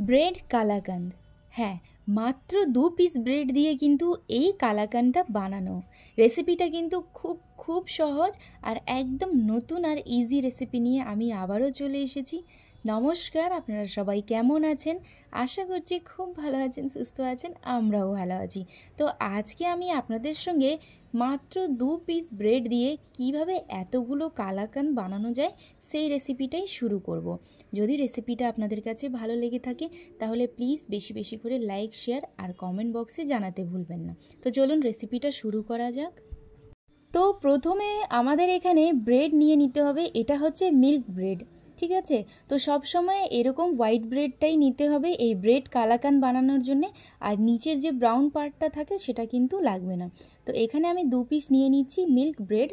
Bread kalakand. হ্যাঁ, মাত্র 2 piece bread দিয়ে কিন্তু এই কালাকান্দটা বানানো। রেসিপিটা কিন্তু খুব খুব সহজ আর একদম নতুন আর ইজি রেসিপি নিয়ে আমি আবারও চলে এসেছি। নমস্কার, আপনারা সবাই কেমন আছেন? আশা করছি খুব ভালো আছেন, সুস্থ আছেন, আমরাও ভালো আছি। তো আজকে আমি আপনাদের সঙ্গে মাত্র 2 পিস ব্রেড দিয়ে কিভাবে এতগুলো কালাকান্দ বানানো যায় সেই রেসিপিটাই শুরু করব। যদি রেসিপিটা আপনাদের কাছে ভালো লেগে থাকে তাহলে প্লিজ বেশি বেশি করে লাইক, শেয়ার আর কমেন্ট বক্সে জানাতে ভুলবেন না। তো চলুন রেসিপিটা শুরু করা যাক। তো প্রথমে আমাদের এখানে ব্রেড নিয়ে নিতে হবে, এটা হচ্ছে মিল্ক ব্রেড, ঠিক আছে? তো সব সময় এরকম হোয়াইট ব্রেডটাই নিতে হবে এই ব্রেড কালাকান্দ বানানোর জন্য, আর নিচের যে ব্রাউন পার্টটা থাকে সেটা কিন্তু লাগবে না। তো এখানে আমি 2 পিস নিয়ে নিচ্ছি মিল্ক ব্রেড।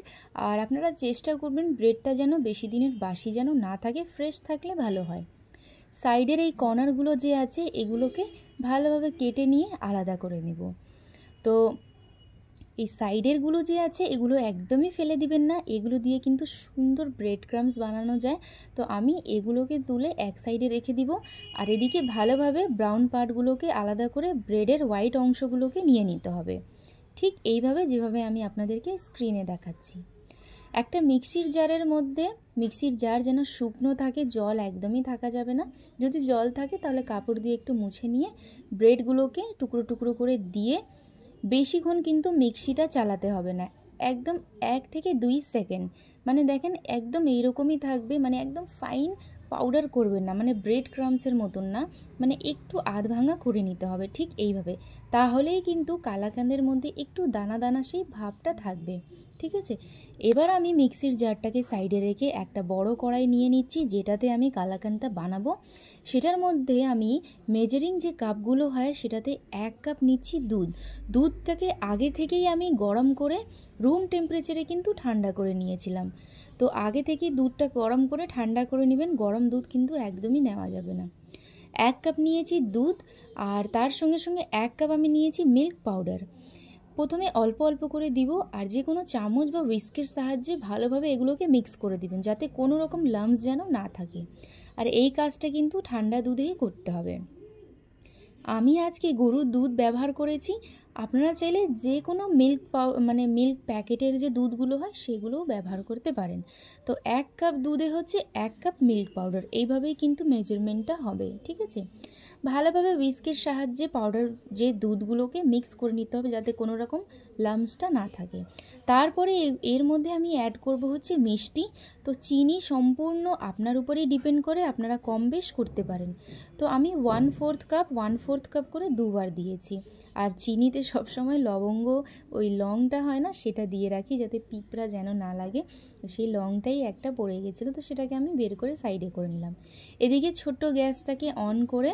আর আপনারা চেষ্টা করবেন ব্রেডটা যেন বেশি দিনের বাসি যেন না থাকে, ফ্রেশ থাকলে ভালো হয়। সাইডের এই কর্নারগুলো যে আছে এগুলোকে ভালোভাবে কেটে নিয়ে আলাদা করে নেব। তো এই সাইডেরগুলো যে আছে এগুলো একদমই ফেলে দিবেন না, এগুলো দিয়ে কিন্তু সুন্দর ব্রেড ক্রাম্বস বানানো যায়। তো আমি এগুলোকে তুলে এক সাইডে রেখে দিব, আর এদিকে ভালোভাবে ব্রাউন পার্টগুলোকে আলাদা করে ব্রেডের হোয়াইট অংশগুলোকে নিয়ে নিতে হবে, ঠিক এইভাবে যেভাবে আমি আপনাদেরকে স্ক্রিনে দেখাচ্ছি। একটা মিক্সির জারের মধ্যে, মিক্সির জার যেন শুকনো থাকে, জল একদমই থাকা যাবে না। যদি জল থাকে তাহলে কাপড় দিয়ে একটু মুছে নিয়ে ব্রেডগুলোকে টুকরো টুকরো করে দিয়ে বেশিক্ষণ কিন্তু মিক্সিটা চালাতে হবে না, একদম 1 থেকে 2 সেকেন্ড। মানে দেখেন একদম এইরকমই থাকবে, মানে একদম ফাইন পাউডার করবেন না, মানে ব্রেড ক্রাম্বসের মতন না, মানে একটু আধ ভাঙা করে নিতে হবে ঠিক এইভাবে। তাহলেই কিন্তু কালাকান্দের মধ্যে একটু দানা দানা সেই ভাবটা থাকবে, ঠিক আছে? এবার আমি মিক্সির জারটাকে সাইডে রেখে একটা বড় কড়াই নিয়ে নিচ্ছি, যেটাতে আমি কালাকান্দটা বানাবো। সেটার মধ্যে আমি মেজারিং যে কাপগুলো হয় সেটাতে 1 কাপ নিচ্ছি দুধ। দুধটাকে আগে থেকেই আমি গরম করে রুম টেম্পারেচারে কিন্তু ঠান্ডা করে নিয়েছিলাম। তো আগে থেকেই দুধটা গরম করে ঠান্ডা করে নেবেন, গরম দুধ কিন্তু একদমই নেওয়া যাবে না। 1 কাপ নিয়েছি দুধ, আর তার সঙ্গে সঙ্গে 1 কাপ আমি নিয়েছি মিল্ক পাউডার। প্রথমে অল্প অল্প করে দিব, আর যে কোনো চামচ বা হুইস্কের সাহায্যে ভালোভাবে এগুলোকে মিক্স করে দিবেন, যাতে কোনো রকম লাম্পস যেন না থাকে। আর এই কাজটা কিন্তু ঠান্ডা দুধেই করতে হবে। আমি আজকে গরুর দুধ ব্যবহার করেছি, আপনারা চাইলে যে কোনো মিল্ক প্যাকেটের যে দুধগুলো হয় সেগুলোও ব্যবহার করতে পারেন। তো 1 কাপ দুধে হচ্ছে 1 কাপ মিল্ক পাউডার, এইভাবেই কিন্তু মেজারমেন্টটা হবে, ঠিক আছে? ভালোভাবে হুইস্কের সাহায্যে পাউডার যে দুধগুলোকে মিক্স করে নিতে হবে, যাতে কোনো রকম লাম্পসটা না থাকে। তারপরে এর মধ্যে আমি অ্যাড করব হচ্ছে মিষ্টি। তো চিনি সম্পূর্ণ আপনার উপরেই ডিপেন্ড করে, আপনারা কম বেশ করতে পারেন। তো আমি 1/4 কাপ করে দুবার দিয়েছি। আর চিনিতে সবসময় লবঙ্গ, ওই লংটা হয় না, সেটা দিয়ে রাখি যাতে পিঁপড়া যেন না লাগে। সেই লংটাই একটা পড়ে গেছিলো, তো সেটাকে আমি বের করে সাইডে করে নিলাম। এদিকে ছোট্ট গ্যাসটাকে অন করে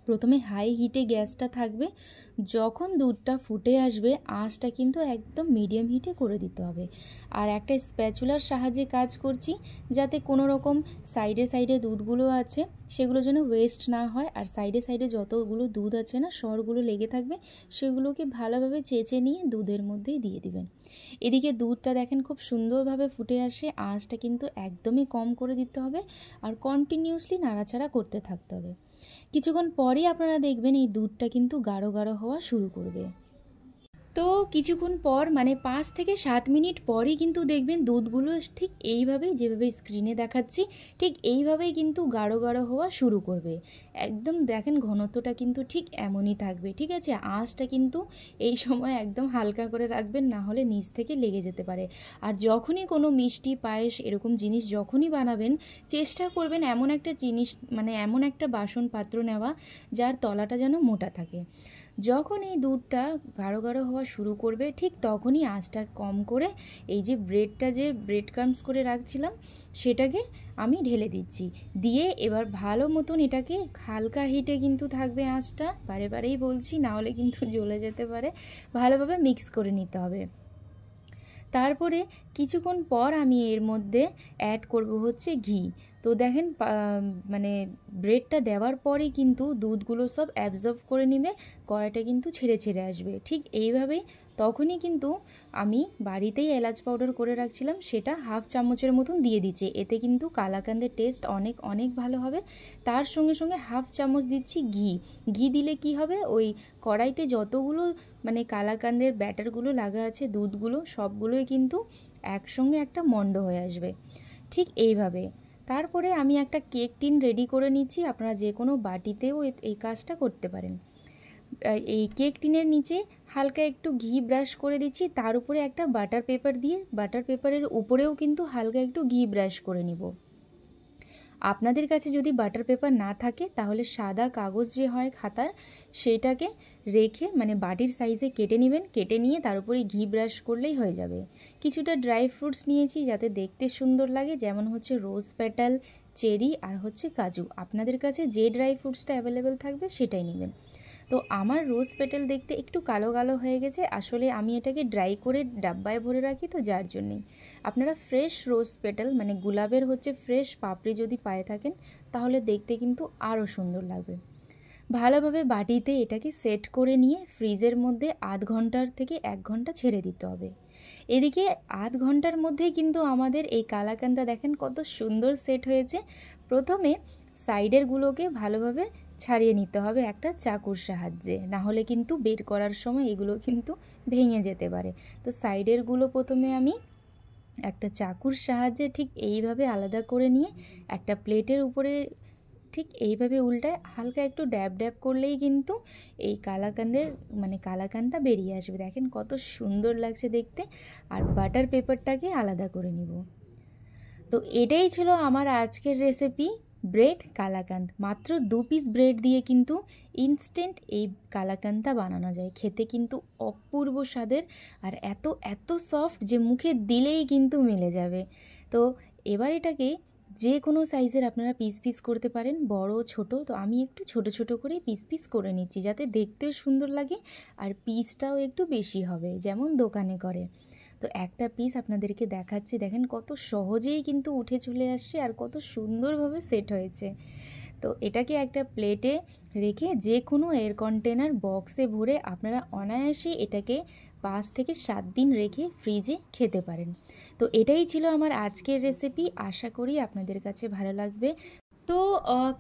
প্রথমে হাই হিটে গ্যাসটা থাকবে। যখন দুধটা ফুটে আসবে আঁচটা কিন্তু একদম মিডিয়াম হিটে করে দিতে হবে। আর একটা স্প্যাচুলার সাহায্যে কাজ করছি, যাতে কোনো রকম সাইডে সাইডে দুধগুলো আছে সেগুলো যেন ওয়েস্ট না হয়, আর সাইডে সাইডে যতগুলো দুধ আছে না সরগুলো লেগে থাকবে, সেগুলোকে ভালোভাবে চেঁচে নিয়ে দুধের মধ্যেই দিয়ে দিবেন। এদিকে দুধটা দেখেন খুব সুন্দরভাবে ফুটে আসে, আঁচটা কিন্তু একদমই কম করে দিতে হবে, আর কন্টিনিউয়াসলি নাড়াচাড়া করতে থাকতে হবে। কিছুক্ষণ পরেই আপনারা দেখবেন এই দুধটা কিন্তু গাঢ় গাঢ় হওয়া শুরু করবে। তো কিছুক্ষণ পর, মানে 5 থেকে 7 মিনিট পরই কিন্তু দেখবেন দুধগুলো ঠিক এইভাবেই, যেভাবে স্ক্রিনে দেখাচ্ছি ঠিক এইভাবেই কিন্তু গাঢ় গাঢ় হওয়া শুরু করবে। একদম দেখেন ঘনত্বটা কিন্তু ঠিক এমনই থাকবে, ঠিক আছে? আঁচটা কিন্তু এই সময় একদম হালকা করে রাখবেন, না হলে নিচ থেকে লেগে যেতে পারে। আর যখনই কোনো মিষ্টি, পায়েস এরকম জিনিস যখনই বানাবেন, চেষ্টা করবেন এমন একটা জিনিস, মানে এমন একটা বাসন পাত্র নেওয়া যার তলাটা যেন মোটা থাকে। যখন এই দুধটা গাঢ় গাঢ় হওয়া শুরু করবে ঠিক তখনই আঁচটা কম করে এই যে ব্রেড ক্রাম্বস করে রাখছিলাম সেটাকে আমি ঢেলে দিচ্ছি। দিয়ে এবার ভালো মতন এটাকে হালকা হিটে কিন্তু থাকবে আঁচটা, বারে বারেই বলছি, না হলে কিন্তু জ্বলে যেতে পারে। ভালোভাবে মিক্স করে নিতে হবে। তারপরে কিছুক্ষণ পর আমি এর মধ্যে অ্যাড করব হচ্ছে ঘি। তো দেখেন মানে ব্রেডটা দেওয়ার পরেই কিন্তু দুধগুলো সব অ্যাবজর্ব করে নেবে, কড়াইটা কিন্তু ছেড়ে ছেড়ে আসবে। ঠিক এইভাবেই তখনই কিন্তু আমি বাড়িতেই এলাচ পাউডার করে রাখছিলাম, সেটা হাফ চামচের মতন দিয়ে দিচ্ছি। এতে কিন্তু কালাকান্দের টেস্ট অনেক অনেক ভালো হবে। তার সঙ্গে সঙ্গে হাফ চামচ দিচ্ছি ঘি। ঘি দিলে কি হবে, ওই কড়াইতে যতগুলো মানে কালাকান্দের ব্যাটারগুলো লাগা আছে, দুধগুলো সবগুলোই কিন্তু একসঙ্গে একটা মণ্ড হয়ে আসবে। ঠিক এইভাবে তারপরে আমি একটা কেক টিন রেডি করে নিচ্ছি। আপনারা যে কোনো বাটিতেও এই কাজটা করতে পারেন। এই কেক টিনের নিচে হালকা একটু ঘি ব্রাশ করে দিচ্ছি, তার উপরে একটা বাটার পেপার দিয়ে, বাটার পেপারের উপরেও কিন্তু হালকা একটু ঘি ব্রাশ করে নিব। আপনাদের কাছে যদি বাটার পেপার না থাকে তাহলে সাদা কাগজ যে হয় খাতার, সেটাকে রেখে মানে বাটির সাইজে কেটে নেবেন। কেটে নিয়ে তার উপরে ঘি ব্রাশ করলেই হয়ে যাবে। কিছুটা ড্রাই ফ্রুটস নিয়েছি যাতে দেখতে সুন্দর লাগে, যেমন হচ্ছে রোজ পেটাল, চেরি আর হচ্ছে কাজু। আপনাদের কাছে যে ড্রাই ফ্রুটসটা অ্যাভেলেবেল থাকবে সেটাই নেবেন। তো আমার রোজ পেটাল দেখতে একটু কালো কালো হয়ে গেছে, আসলে আমি এটাকে ড্রাই করে ডাব্বায় ভরে রাখি, তো যার জন্যেই। আপনারা ফ্রেশ রোজ পেটাল মানে গোলাপের হচ্ছে ফ্রেশ পাপড়ি যদি পায়ে থাকেন তাহলে দেখতে কিন্তু আরও সুন্দর লাগবে। ভালোভাবে বাটিতে এটাকে সেট করে নিয়ে ফ্রিজের মধ্যে আধ ঘন্টার থেকে 1 ঘন্টা ছেড়ে দিতে হবে। এদিকে আধ ঘন্টার মধ্যেই কিন্তু আমাদের এই কালাকান্দটা দেখেন কত সুন্দর সেট হয়েছে। প্রথমে সাইডেরগুলোকে ভালোভাবে ছাড়িয়ে নিতে হবে একটা চাকুর সাহায্যে, না হলে কিন্তু বের করার সময় এগুলো কিন্তু ভেঙে যেতে পারে। তো সাইডেরগুলো প্রথমে আমি একটা চাকুর সাহায্যে ঠিক এইভাবে আলাদা করে নিয়ে একটা প্লেটের উপরে ঠিক এইভাবে উল্টায় হালকা একটু ড্যাব ড্যাব করলেই কিন্তু এই কালাকান্দের মানে কালাকান্দটা বেরিয়ে আসবে। দেখেন কত সুন্দর লাগছে দেখতে। আর বাটার পেপারটাকে আলাদা করে নিব। তো এটাই ছিল আমার আজকের রেসিপি, ব্রেড কালাকান্দ। মাত্র 2 পিস ব্রেড দিয়ে কিন্তু ইনস্ট্যান্ট এই কালাকান্দটা বানানো যায়। খেতে কিন্তু অপূর্ব স্বাদের আর এত এত সফট যে মুখে দিলেই কিন্তু মিলে যাবে। তো এবার এটাকে যে কোনো সাইজের আপনারা পিস পিস করতে পারেন, বড় ছোট। তো আমি একটু ছোট ছোট করে পিস পিস করে নিচ্ছি যাতে দেখতেও সুন্দর লাগে আর পিসটাও একটু বেশি হবে, যেমন দোকানে করে। তো একটা পিস আপনাদেরকে দেখাচ্ছি, দেখেন কত সহজেই কিন্তু উঠে চলে আসছে আর কত সুন্দরভাবে সেট হয়েছে। তো এটাকে একটা প্লেটে রেখে যে কোনো এয়ার কন্টেনার বক্সে ভরে আপনারা অনায়াসে এটাকে 5 থেকে 7 দিন রেখে ফ্রিজে খেতে পারেন। তো এটাই ছিল আমার আজকের রেসিপি, আশা করি আপনাদের কাছে ভালো লাগবে। তো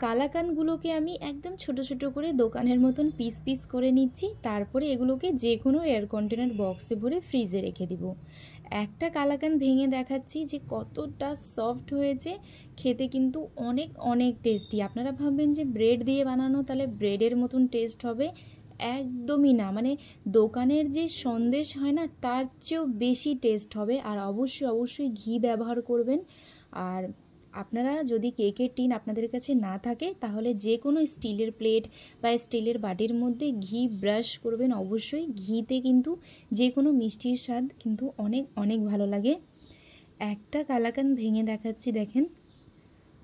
কালাকানগুলোকে আমি একদম ছোট ছোট করে দোকানের মতন পিস পিস করে নিচ্ছি, তারপরে এগুলোকে যে কোনো এয়ার কন্টেনার বক্সে ভরে ফ্রিজে রেখে দিব। একটা কালাকান ভেঙে দেখাচ্ছি যে কতটা সফট হয়েছে, খেতে কিন্তু অনেক অনেক টেস্টি। আপনারা ভাববেন যে ব্রেড দিয়ে বানানো তাহলে ব্রেডের মতন টেস্ট হবে, একদমই না। মানে দোকানের যে সন্দেশ হয় না তার চেয়েও বেশি টেস্ট হবে। আর অবশ্যই অবশ্যই ঘি ব্যবহার করবেন। আর আপনারা যদি কেকের টিন আপনাদের কাছে না থাকে তাহলে যে কোনো স্টিলের প্লেট বা স্টিলের বাটির মধ্যে ঘি ব্রাশ করবেন। অবশ্যই ঘিতে কিন্তু যে কোনো মিষ্টির স্বাদ কিন্তু অনেক অনেক ভালো লাগে। একটা কালাকান ভেঙে দেখাচ্ছি, দেখেন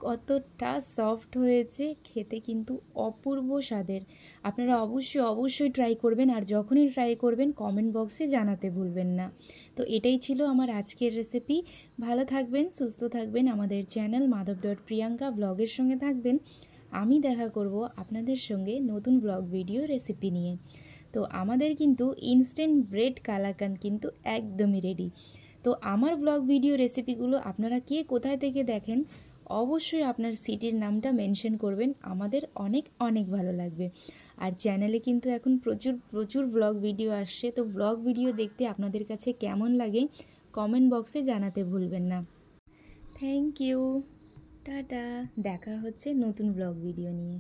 কতটা সফট হয়েছে, খেতে কিন্তু অপূর্ব স্বাদের। আপনারা অবশ্যই অবশ্যই ট্রাই করবেন, আর যখনই ট্রাই করবেন কমেন্ট বক্সে জানাতে ভুলবেন না। তো এটাই ছিল আমার আজকের রেসিপি। ভালো থাকবেন, সুস্থ থাকবেন, আমাদের চ্যানেল madhav.priyanka ব্লগের সঙ্গে থাকবেন। আমি দেখা করব আপনাদের সঙ্গে নতুন ব্লগ ভিডিও রেসিপি নিয়ে। তো আমাদের কিন্তু ইনস্ট্যান্ট ব্রেড কালাকান্দ কিন্তু একদমই রেডি। তো আমার ব্লগ ভিডিও রেসিপিগুলো আপনারা কে কোথায় থেকে দেখেন অবশ্যই আপনার সিটির নামটা মেনশন করবেন, আমাদের অনেক অনেক ভালো লাগবে। আর চ্যানেলে কিন্তু এখন প্রচুর প্রচুর ব্লগ ভিডিও আসছে, তো ব্লগ ভিডিও দেখতে আপনাদের কাছে কেমন লাগে কমেন্ট বক্সে জানাতে ভুলবেন না। থ্যাংক ইউ, টাটা, দেখা হচ্ছে নতুন ব্লগ ভিডিও নিয়ে।